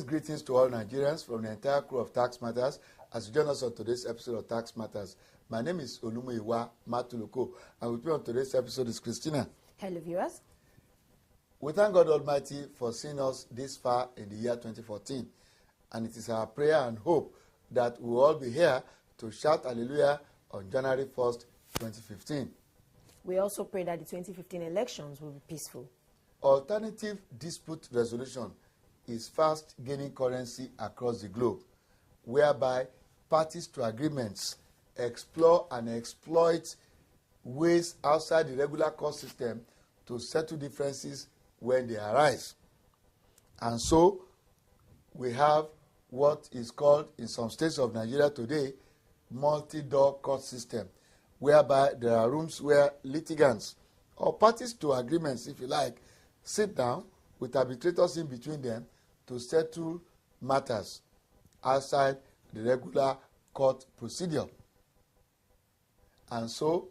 greetings to all Nigerians from the entire crew of Tax Matters as you join us on today's episode of Tax Matters. My name is Olumuyiwa Matuluko, and with me on today's episode is Christina. Hello, viewers. We thank God Almighty for seeing us this far in the year 2014, and it is our prayer and hope that we will all be here to shout hallelujah on January 1st, 2015. We also pray that the 2015 elections will be peaceful. Alternative dispute resolution is fast gaining currency across the globe, whereby parties to agreements explore and exploit ways outside the regular court system to settle differences when they arise. And so we have what is called in some states of Nigeria today multi-door court system, whereby there are rooms where litigants or parties to agreements, if you like, sit down with arbitrators in between them to settle matters outside the regular court procedure. And so,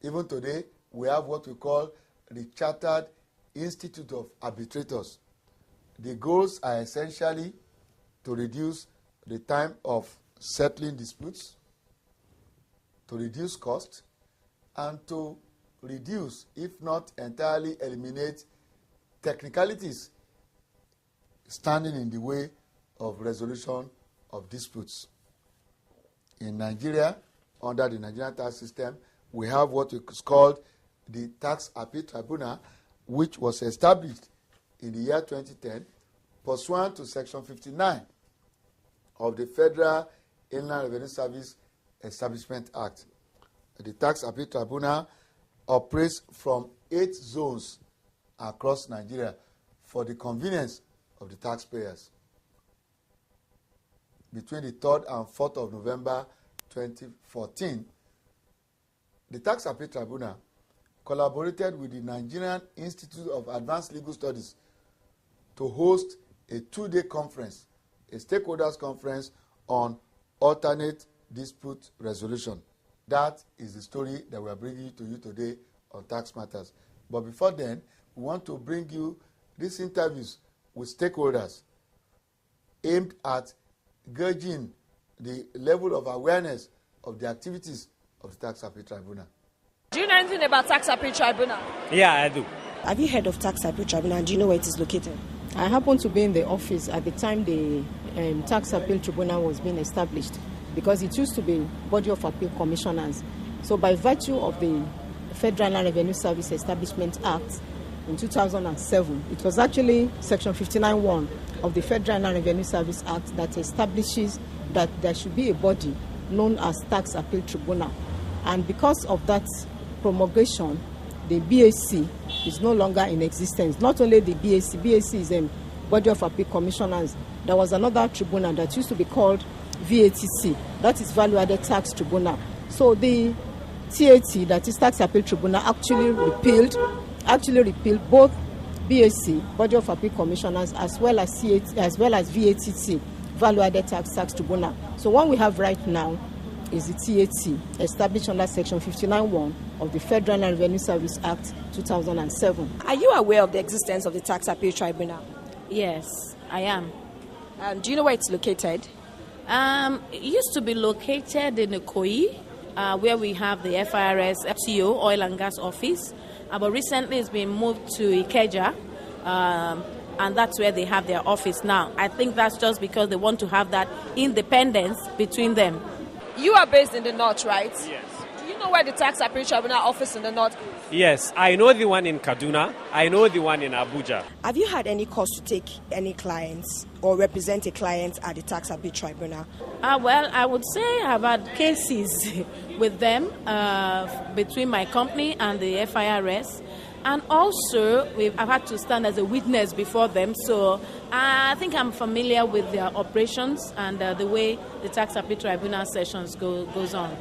even today, we have what we call the Chartered Institute of Arbitrators. The goals are essentially to reduce the time of settling disputes, to reduce cost, and to reduce, if not entirely eliminate, technicalities standing in the way of resolution of disputes. In Nigeria, under the Nigerian tax system, we have what is called the Tax Appeal Tribunal, which was established in the year 2010 pursuant to Section 59 of the Federal Inland Revenue Service Establishment Act. The Tax Appeal Tribunal operates from 8 zones across Nigeria for the convenience of the taxpayers. Between the 3rd and 4th of November 2014, the Tax Appeal Tribunal collaborated with the Nigerian Institute of Advanced Legal Studies to host a 2-day conference, a stakeholders conference on alternate dispute resolution. That is the story that we are bringing to you today on Tax Matters. But before then, we want to bring you these interviews with stakeholders aimed at gauging the level of awareness of the activities of the Tax Appeal Tribunal. Do you know anything about Tax Appeal Tribunal? Yeah, I do. Have you heard of Tax Appeal Tribunal? Do you know where it is located? I happened to be in the office at the time the Tax Appeal Tribunal was being established, because it used to be Body of Appeal Commissioners. So by virtue of the Federal Inland Revenue Service Establishment Act in 2007, it was actually Section 59(1) of the Federal Inland Revenue Service Act that establishes that there should be a body known as Tax Appeal Tribunal. And because of that promulgation, the BAC is no longer in existence. Not only the BAC is a Body of Appeal Commissioners. There was another tribunal that used to be called VATC, that is Value Added Tax Tribunal. So the TAT, that is Tax Appeal Tribunal, actually repealed both BAC, Body of Appeal Commissioners, as well as VATT, Value Added Tax Tribunal. So what we have right now is the TAT, established under Section 59(1) of the Federal Inland Revenue Service Act 2007. Are you aware of the existence of the Tax Appeal Tribunal? Yes, I am. Do you know where it's located? It used to be located in Ikoyi, where we have the FIRS FCO, Oil and Gas Office. But recently it's been moved to Ikeja, and that's where they have their office now. I think that's just because they want to have that independence between them. You are based in the north, right? Yes. Do you know where the Tax Appeal Tribunal office in the north is? Yes, I know the one in Kaduna. I know the one in Abuja. Have you had any cause to take any clients or represent a client at the Tax Appeal Tribunal? Well, I would say I've had cases with them between my company and the FIRS. And also, I've had to stand as a witness before them, so I think I'm familiar with their operations and the way the Tax Appeal Tribunal sessions goes on.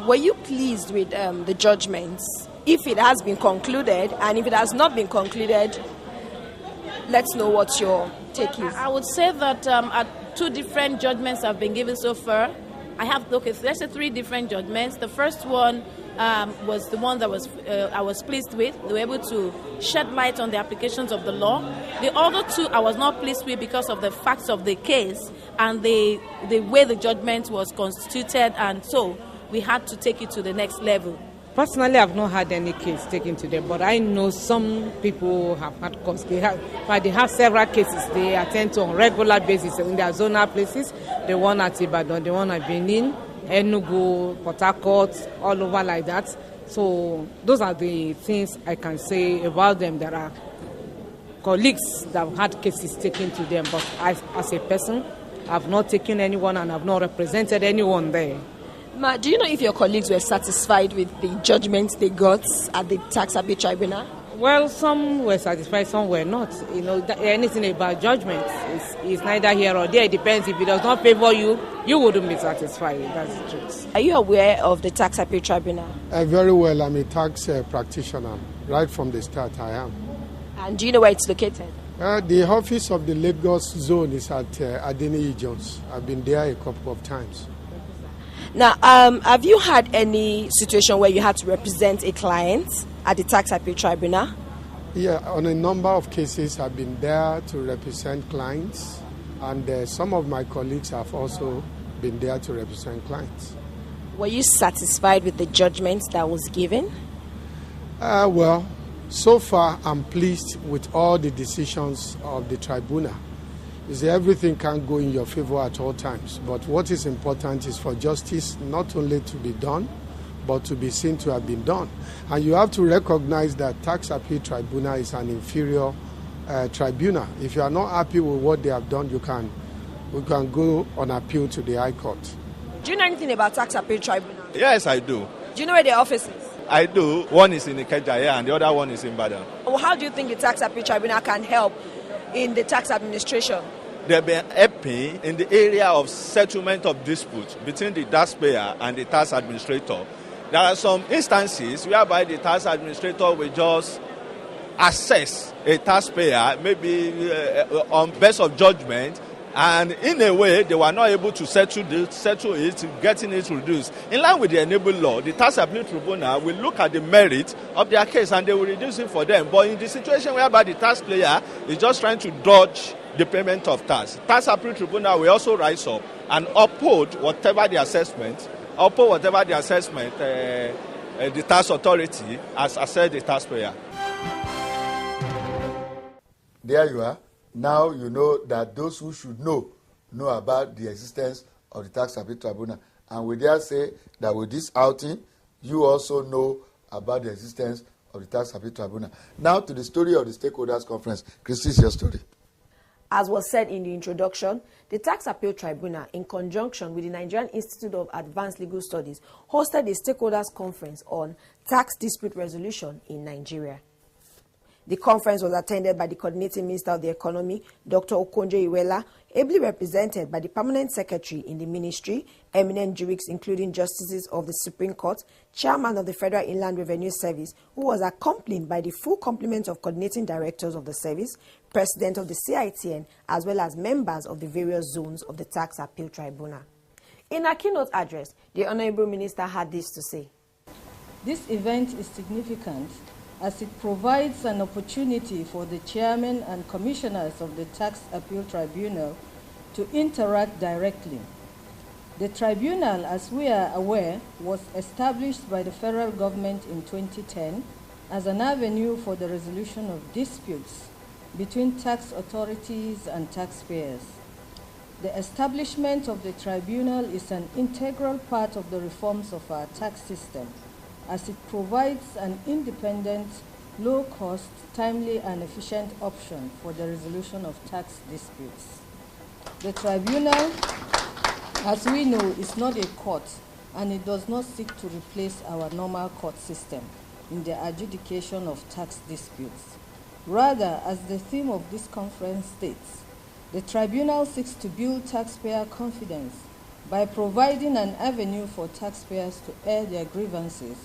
Were you pleased with the judgments? If it has been concluded, and if it has not been concluded, let's know what your take is. I would say that 2 different judgments have been given so far. Let's say 3 different judgments. The first one was the one that I was pleased with. They were able to shed light on the applications of the law. The other two I was not pleased with because of the facts of the case and the way the judgment was constituted, and so we had to take it to the next level. Personally, I've not had any case taken to them, but I know some people have had cause. They have several cases they attend to on regular basis in their zonal places. The one at Ibadan, the one at Benin, Enugu, Port Harcourt, all over like that. So those are the things I can say about them. There are colleagues that have had cases taken to them, but as a person, I've not taken anyone and I've not represented anyone there. Ma, do you know if your colleagues were satisfied with the judgments they got at the Tax Appeal Tribunal? Well, some were satisfied, some were not. You know, anything about judgment is neither here or there. It depends. If it does not favor you, you wouldn't be satisfied. That's the truth. Are you aware of the Tax Appeal Tribunal? Very well. I'm a tax practitioner. Right from the start, I am. And do you know where it's located? The office of the Lagos zone is at Adeniyi Jones. I've been there a couple of times. Now, have you had any situation where you had to represent a client at the Tax Appeal Tribunal? Yeah, on a number of cases, I've been there to represent clients, and some of my colleagues have also been there to represent clients. Were you satisfied with the judgment that was given? Well, so far, I'm pleased with all the decisions of the tribunal. You see, everything can't go in your favor at all times. But what is important is for justice not only to be done, but to be seen to have been done. And you have to recognize that Tax Appeal Tribunal is an inferior tribunal. If you are not happy with what they have done, we can go on appeal to the High Court. Do you know anything about Tax Appeal Tribunal? Yes, I do. Do you know where their office is? I do. One is in Ikeja and the other one is in Ibadan. Well, how do you think the Tax Appeal Tribunal can help in the tax administration? They've been helping in the area of settlement of disputes between the taxpayer and the tax administrator. There are some instances whereby the tax administrator will just assess a taxpayer, maybe on base of judgment, and in a way they were not able to settle it, getting it reduced. In line with the enable law, the Tax Appeal Tribunal will look at the merit of their case and they will reduce it for them. But in the situation whereby the taxpayer is just trying to dodge the payment of tax, Tax Appeal Tribunal will also rise up and uphold whatever the assessment, the tax authority has assessed the taxpayer. There you are. Now you know that those who should know about the existence of the Tax Appeal Tribunal. And we dare say that with this outing, you also know about the existence of the Tax Appeal Tribunal. Now to the story of the Stakeholders Conference. Christy, is your story. As was said in the introduction, the Tax Appeal Tribunal, in conjunction with the Nigerian Institute of Advanced Legal Studies, hosted a Stakeholders Conference on tax dispute resolution in Nigeria. The conference was attended by the Coordinating Minister of the Economy, Dr. Okonjo-Iweala, ably represented by the Permanent Secretary in the Ministry, eminent jurists including Justices of the Supreme Court, Chairman of the Federal Inland Revenue Service, who was accompanied by the full complement of Coordinating Directors of the Service, President of the CITN, as well as members of the various zones of the Tax Appeal Tribunal. In her keynote address, the Honorable Minister had this to say. This event is significant as it provides an opportunity for the chairman and commissioners of the Tax Appeal Tribunal to interact directly. The tribunal, as we are aware, was established by the federal government in 2010 as an avenue for the resolution of disputes between tax authorities and taxpayers. The establishment of the tribunal is an integral part of the reforms of our tax system, as it provides an independent, low-cost, timely and efficient option for the resolution of tax disputes. The tribunal, as we know, is not a court, and it does not seek to replace our normal court system in the adjudication of tax disputes. Rather, as the theme of this conference states, the tribunal seeks to build taxpayer confidence by providing an avenue for taxpayers to air their grievances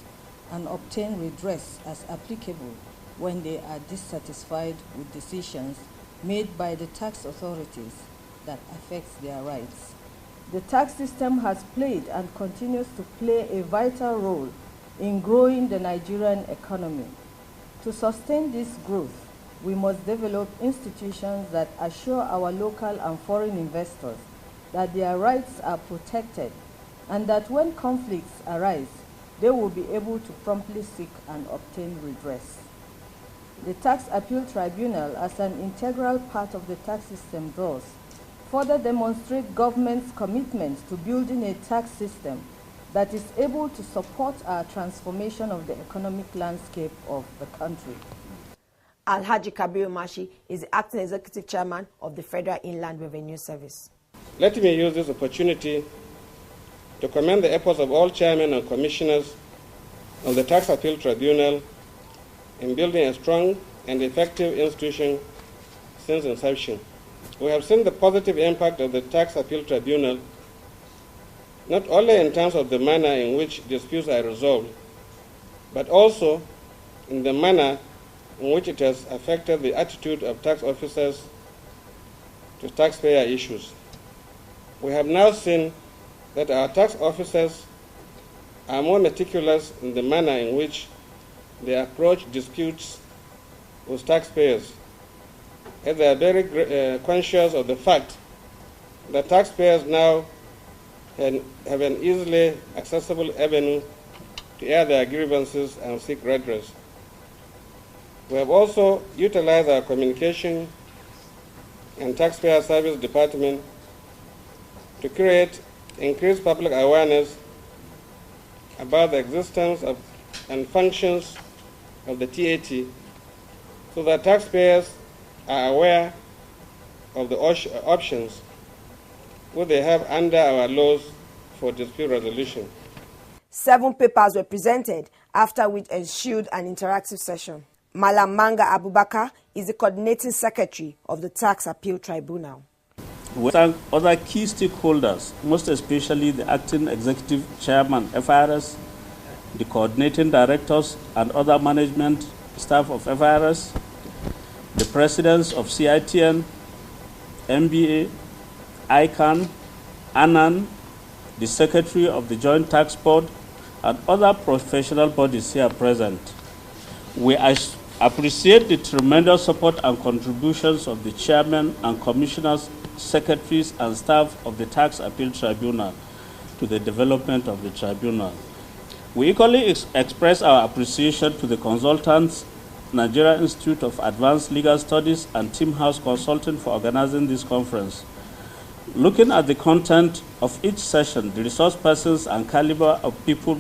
and obtain redress as applicable when they are dissatisfied with decisions made by the tax authorities that affect their rights. The tax system has played and continues to play a vital role in growing the Nigerian economy. To sustain this growth, we must develop institutions that assure our local and foreign investors that their rights are protected and that when conflicts arise, they will be able to promptly seek and obtain redress. The Tax Appeal Tribunal, as an integral part of the tax system, thus further demonstrate government's commitment to building a tax system that is able to support our transformation of the economic landscape of the country. Alhaji Kabiru Mashi is the acting executive chairman of the Federal Inland Revenue Service. Let me use this opportunity to commend the efforts of all chairmen and commissioners of the Tax Appeal Tribunal in building a strong and effective institution since inception. We have seen the positive impact of the Tax Appeal Tribunal not only in terms of the manner in which disputes are resolved, but also in the manner in which it has affected the attitude of tax officers to taxpayer issues. We have now seen that our tax officers are more meticulous in the manner in which they approach disputes with taxpayers, as they are very conscious of the fact that taxpayers now have an easily accessible avenue to air their grievances and seek redress. We have also utilized our communication and taxpayer service department to create increased public awareness about the existence of and functions of the TAT, so that taxpayers are aware of the options which they have under our laws for dispute resolution. 7 papers were presented, after which ensued an interactive session. Malam Manga Abubakar is the coordinating secretary of the Tax Appeal Tribunal. We thank other key stakeholders, most especially the acting executive chairman, FIRS, the coordinating directors and other management staff of FIRS, the presidents of CITN, MBA, ICANN, ANAN, the secretary of the Joint Tax Board, and other professional bodies here present. We appreciate the tremendous support and contributions of the chairman and commissioners, secretaries, and staff of the Tax Appeal Tribunal to the development of the tribunal. We equally express our appreciation to the consultants, Nigeria Institute of Advanced Legal Studies, and Team House Consulting for organizing this conference. Looking at the content of each session, the resource persons and caliber of people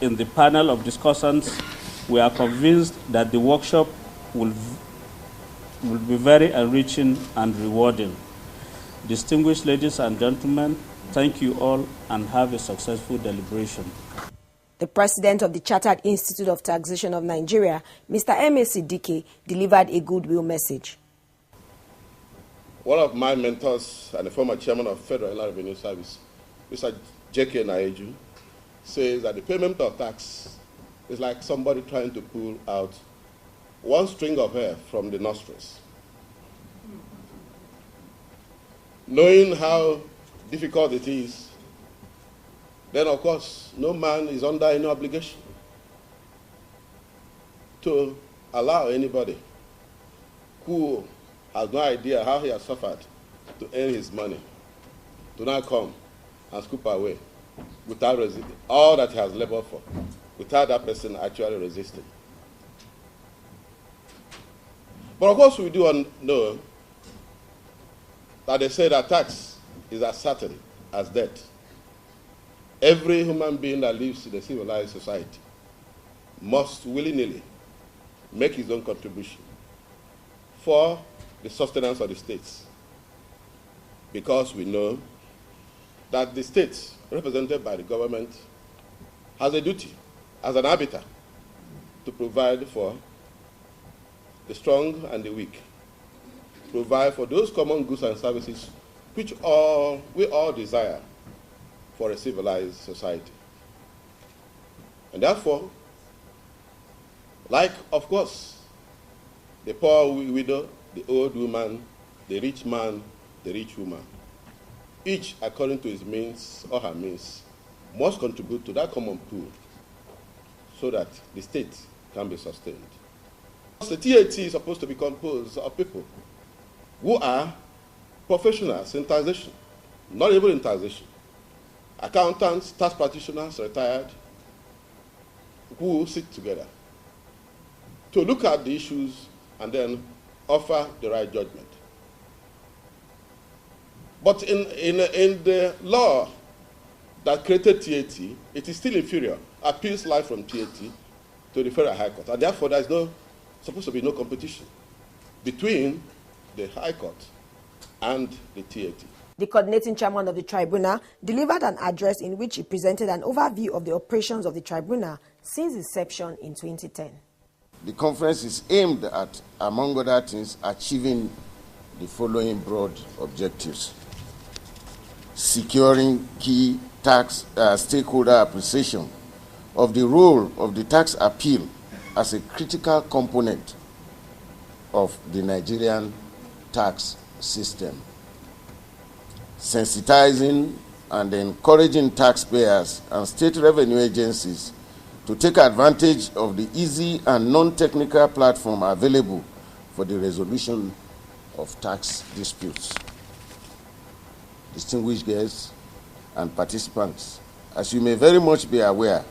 in the panel of discussants, we are convinced that the workshop will be very enriching and rewarding. Distinguished ladies and gentlemen, thank you all and have a successful deliberation. The president of the Chartered Institute of Taxation of Nigeria, Mr. M.A.C. Dike, delivered a goodwill message. One of my mentors and the former chairman of Federal Inland Revenue Service, Mr. J.K. Naeju, says that the payment of tax is like somebody trying to pull out one string of hair from the nostrils. Knowing how difficult it is, then of course no man is under any obligation to allow anybody who has no idea how he has suffered to earn his money to now come and scoop away without resisting all that he has labored for, without that person actually resisting. But of course we do know that they say that tax is as certain as death. Every human being that lives in a civilized society must willy-nilly make his own contribution for the sustenance of the states, because we know that the state, represented by the government, has a duty as an arbiter to provide for the strong and the weak, provide for those common goods and services which we all desire for a civilized society. And therefore, like, of course, the poor widow, the old woman, the rich man, the rich woman, each according to his means or her means, must contribute to that common pool so that the state can be sustained. The TAT is supposed to be composed of people who are professionals in taxation, not even in taxation. Accountants, tax practitioners, retired, who sit together to look at the issues and then offer the right judgment. But in the law that created TAT, it is still inferior. Appeals lie from TAT to the Federal High Court, and therefore there is supposed to be no competition between the High Court and the TAT. The coordinating chairman of the tribunal delivered an address in which he presented an overview of the operations of the tribunal since inception in 2010. The conference is aimed at, among other things, achieving the following broad objectives: securing key tax stakeholder appreciation of the role of the tax appeal as a critical component of the Nigerian tax system, sensitizing and encouraging taxpayers and state revenue agencies to take advantage of the easy and non-technical platform available for the resolution of tax disputes. Distinguished guests and participants, as you may very much be aware,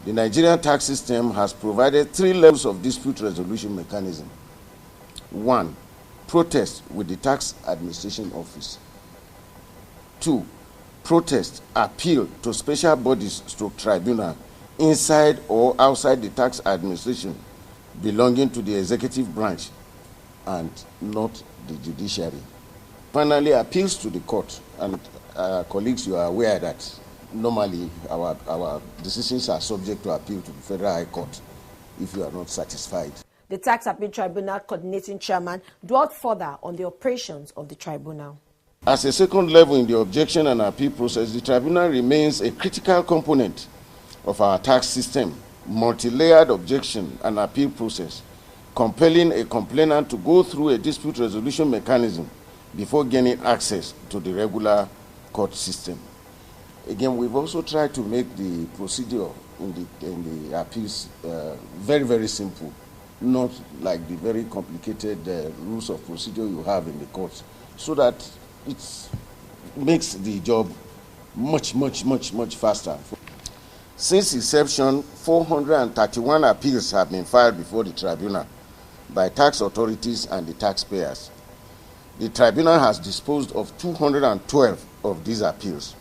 the Nigerian tax system has provided 3 levels of dispute resolution mechanism. 1, protest with the Tax Administration Office. 2, protest, appeal to special bodies / tribunal inside or outside the tax administration belonging to the executive branch and not the judiciary. Finally, appeals to the court. And colleagues, you are aware that normally our decisions are subject to appeal to the Federal High Court if you are not satisfied. The Tax Appeal Tribunal coordinating chairman dwelt further on the operations of the tribunal. As a second level in the objection and appeal process, the tribunal remains a critical component of our tax system, multi-layered objection and appeal process, compelling a complainant to go through a dispute resolution mechanism before gaining access to the regular court system. Again, we've also tried to make the procedure in the appeals very, very simple, not like the very complicated rules of procedure you have in the courts, so that it makes the job much faster. Since inception, 431 appeals have been filed before the tribunal by tax authorities and the taxpayers. The tribunal has disposed of 212 of these appeals,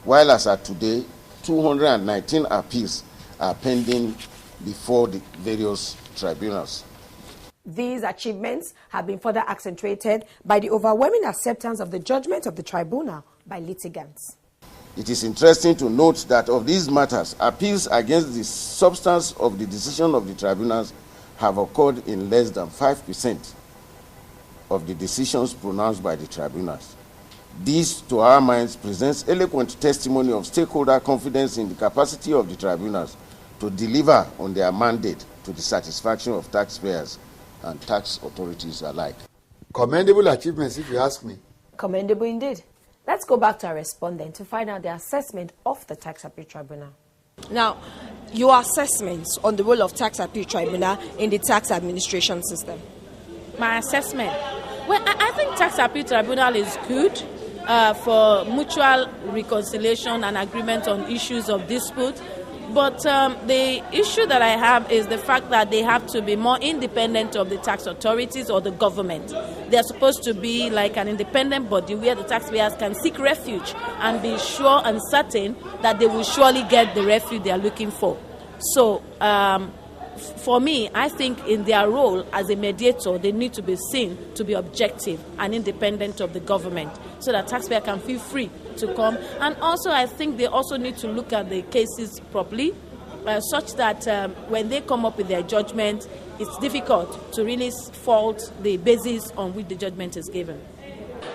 while as at today, 219 appeals are pending before the various tribunals. These achievements have been further accentuated by the overwhelming acceptance of the judgment of the tribunal by litigants. It is interesting to note that of these matters, appeals against the substance of the decision of the tribunals have occurred in less than 5% of the decisions pronounced by the tribunals. This, to our minds, presents eloquent testimony of stakeholder confidence in the capacity of the tribunals to deliver on their mandate to the satisfaction of taxpayers and tax authorities alike. Commendable achievements, if you ask me. Commendable indeed. Let's go back to our respondent to find out the assessment of the Tax Appeal Tribunal. Now, your assessments on the role of Tax Appeal Tribunal in the tax administration system. My assessment? Well, I think Tax Appeal Tribunal is good for mutual reconciliation and agreement on issues of dispute. But the issue that I have is the fact that they have to be more independent of the tax authorities or the government. They are supposed to be like an independent body where the taxpayers can seek refuge and be sure and certain that they will surely get the refuge they are looking for. So, for me, I think in their role as a mediator, they need to be seen to be objective and independent of the government so that taxpayer can feel free to come. And also, I think they also need to look at the cases properly, such that when they come up with their judgment, it's difficult to really fault the basis on which the judgment is given.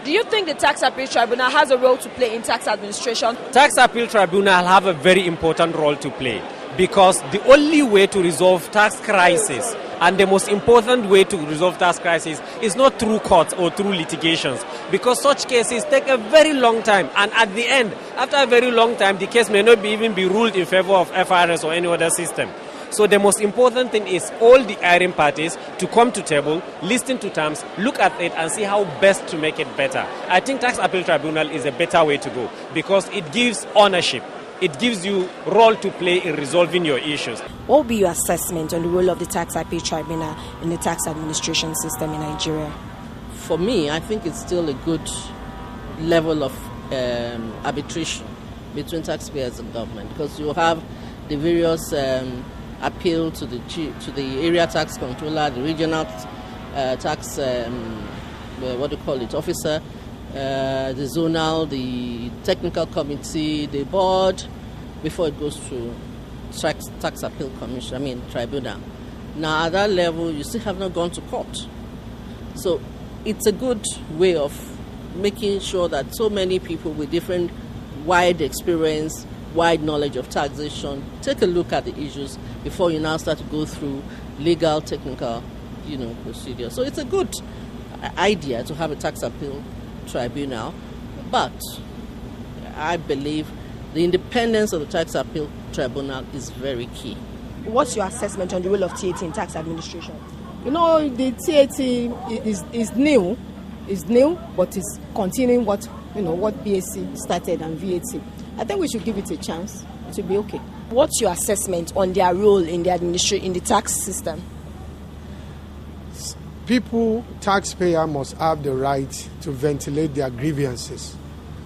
Do you think the Tax Appeal Tribunal has a role to play in tax administration? Tax Appeal Tribunal have a very important role to play, because the only way to resolve tax crisis and the most important way to resolve tax crisis is not through courts or through litigations, because such cases take a very long time, and at the end, after a very long time, the case may not even be ruled in favor of FIRS or any other system. So the most important thing is all the hiring parties to come to table, listen to terms, look at it and see how best to make it better. I think Tax Appeal Tribunal is a better way to go because it gives ownership. It gives you role to play in resolving your issues. What will be your assessment on the role of the Tax Appeal Tribunal in the tax administration system in Nigeria? For me, I think it's still a good level of arbitration between taxpayers and government, because you have the various appeal to the area tax controller, the regional tax officer, the zonal, the technical committee, the board, before it goes to tax appeal tribunal. Now at that level, you still have not gone to court. So it's a good way of making sure that so many people with different wide experience, wide knowledge of taxation, take a look at the issues before you now start to go through legal, technical, procedure. So it's a good idea to have a tax appeal tribunal, but I believe the independence of the tax appeal tribunal is very key. What's your assessment on the role of TAT in tax administration? The TAT is new. It's new, but it's continuing what BSc started and VAT. I think we should give it a chance. It will be okay. What's your assessment on their role in the tax system? Taxpayer must have the right to ventilate their grievances.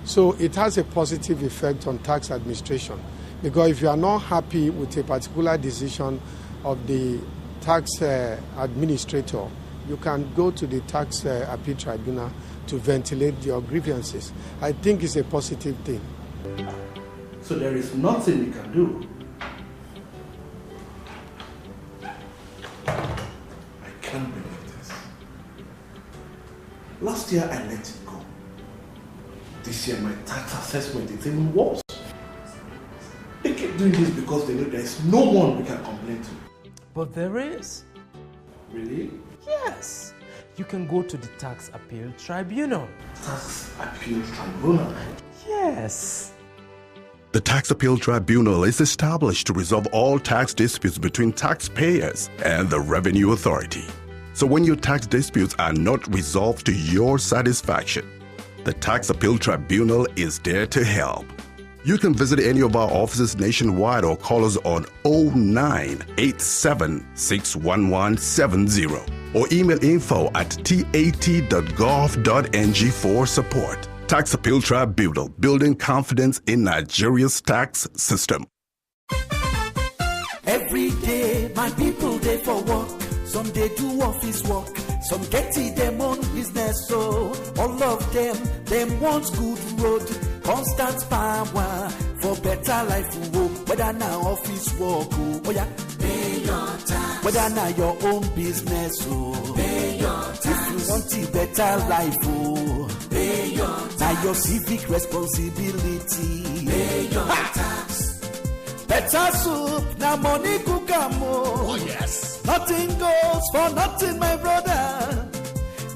So it has a positive effect on tax administration, because if you are not happy with a particular decision of the tax administrator, you can go to the Tax Appeal Tribunal to ventilate your grievances. I think it's a positive thing. So there is nothing you can do. I can't believe this. Last year I let it go. This year my tax assessment is even worse. They keep doing this because they know there is no one we can complain to. But there is. Really? Yes. You can go to the Tax Appeal Tribunal. Tax Appeal Tribunal? Yes. The Tax Appeal Tribunal is established to resolve all tax disputes between taxpayers and the Revenue Authority. So when your tax disputes are not resolved to your satisfaction, the Tax Appeal Tribunal is there to help. You can visit any of our offices nationwide or call us on 0987-61170 or email info@tat.gov.ng for support. Tax Appeal Tribunal, building confidence in Nigeria's tax system. Every day, my people they for work. Some they do office work. Some get it them own business. So all of them want good road, constant power for better life. Whether now office work, oh yeah, pay your tax. Whether now your own business, oh pay your tax. If you want a better life, oh pay your tax. Now your civic responsibility, pay your tax. Better soup, now money cook oh yes. Nothing goes for nothing, my brother.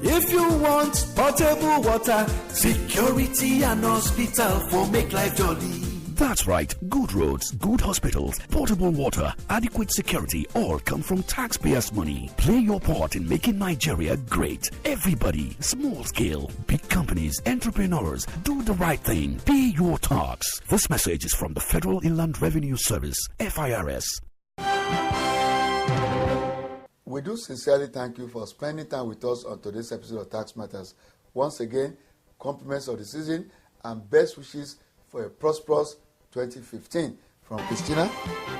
If you want potable water, security and hospital for make life jolly. That's right. Good roads, good hospitals, portable water, adequate security all come from taxpayers' money. Play your part in making Nigeria great. Everybody, small scale, big companies, entrepreneurs, do the right thing. Pay your tax. This message is from the Federal Inland Revenue Service, FIRS. We do sincerely thank you for spending time with us on today's episode of Tax Matters. Once again, compliments of the season and best wishes for a prosperous 2015 from Christina.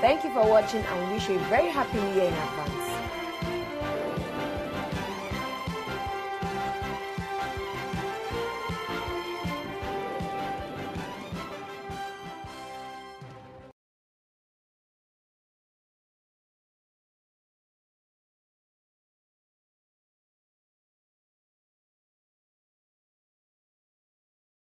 Thank you for watching and wish you a very happy new year in advance.